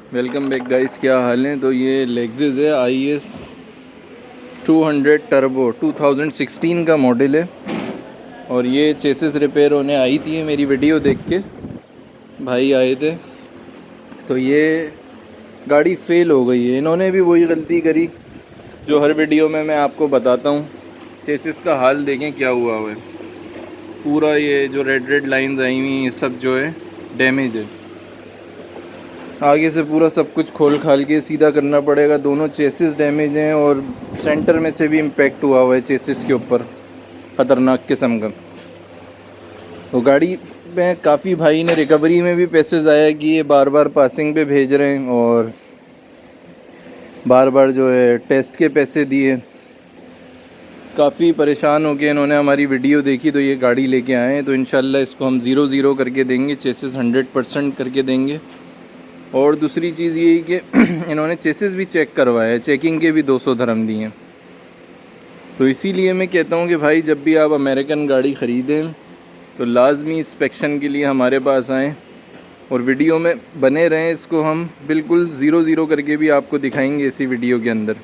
Welcome back guys, क्या हाल है। तो ये लेक्सस है IS 200 टर्बो 2016 का मॉडल है और ये चेसिस रिपेयर होने आई थी मेरी वीडियो देख के, भाई आए थे। तो ये गाड़ी फेल हो गई है। इन्होंने भी वही गलती करी जो हर वीडियो में मैं आपको बताता हूँ। चेसिस का हाल देखें क्या हुआ है। पूरा ये जो रेड लाइंस आई हुई ये सब जो है डैमेज है। आगे से पूरा सब कुछ खोल खाल के सीधा करना पड़ेगा। दोनों चेसिस डैमेज हैं और सेंटर में से भी इम्पैक्ट हुआ है चेसिस के ऊपर, ख़तरनाक किस्म का। तो गाड़ी में काफ़ी भाई ने रिकवरी में भी पैसे ज़ाया किए, बार बार पासिंग पे भेज रहे हैं और बार बार जो है टेस्ट के पैसे दिए। काफ़ी परेशान हो गए। इन्होंने हमारी वीडियो देखी तो ये गाड़ी लेके आए हैं। तो इंशाल्लाह इसको हम 0-0 करके देंगे, चेसिस 100% करके देंगे। और दूसरी चीज़ ये है कि इन्होंने चेसिस भी चेक करवाया है, चेकिंग के भी 200 धर्म दिए हैं। तो इसीलिए मैं कहता हूँ कि भाई जब भी आप अमेरिकन गाड़ी ख़रीदें तो लाजमी इंस्पेक्शन के लिए हमारे पास आएँ और वीडियो में बने रहें। इसको हम बिल्कुल 0-0 करके भी आपको दिखाएंगे इसी वीडियो के अंदर,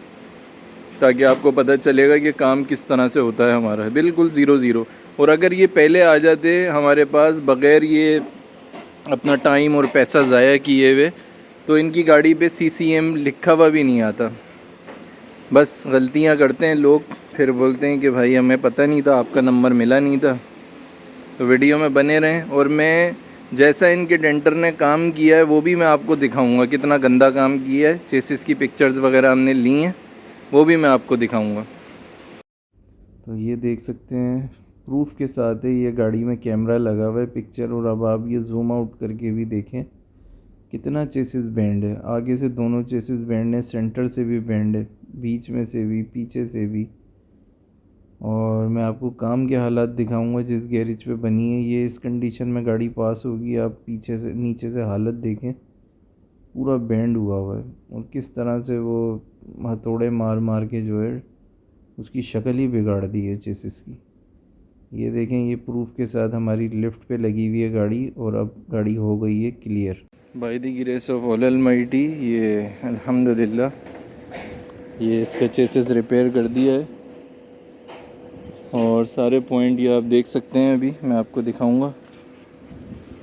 ताकि आपको पता चलेगा कि काम किस तरह से होता है हमारा, बिल्कुल 0-0। और अगर ये पहले आ जाते हमारे पास बग़ैर ये अपना टाइम और पैसा ज़ाया किए हुए, तो इनकी गाड़ी पे CCM लिखा हुआ भी नहीं आता। बस गलतियां करते हैं लोग, फिर बोलते हैं कि भाई हमें पता नहीं था, आपका नंबर मिला नहीं था। तो वीडियो में बने रहें और मैं जैसा इनके डेंटर ने काम किया है वो भी मैं आपको दिखाऊंगा, कितना गंदा काम किया है। चेसिस की पिक्चर्स वगैरह हमने ली हैं, वो भी मैं आपको दिखाऊंगा। तो ये देख सकते हैं प्रूफ के साथ है, ये गाड़ी में कैमरा लगा हुआ है पिक्चर। और अब आप ये जूम आउट करके भी देखें कितना चेसिस बैंड है। आगे से दोनों चेसिस बैंड है, सेंटर से भी बैंड है, बीच में से भी, पीछे से भी। और मैं आपको काम के हालात दिखाऊंगा जिस गैरेज पे बनी है। ये इस कंडीशन में गाड़ी पास होगी। आप पीछे से नीचे से हालत देखें, पूरा बैंड हुआ हुआ है और किस तरह से वो हथौड़े मार मार के जो है उसकी शक्ल ही बिगाड़ दी है चेसिस की। ये देखें, ये प्रूफ के साथ हमारी लिफ्ट पे लगी हुई है गाड़ी और अब गाड़ी हो गई है clear by the grace of almighty. ये अल्हम्दुलिल्लाह ये इसका चेसिस रिपेयर कर दिया है और सारे पॉइंट ये आप देख सकते हैं। अभी मैं आपको दिखाऊंगा,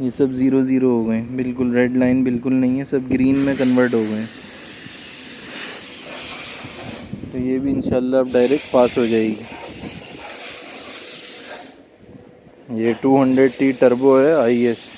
ये सब 0-0 हो गए, बिल्कुल रेड लाइन बिल्कुल नहीं है, सब ग्रीन में कन्वर्ट हो गए। तो ये भी इंशाल्लाह अब डायरेक्ट पास हो जाएगी। ये 200T टर्बो है IS।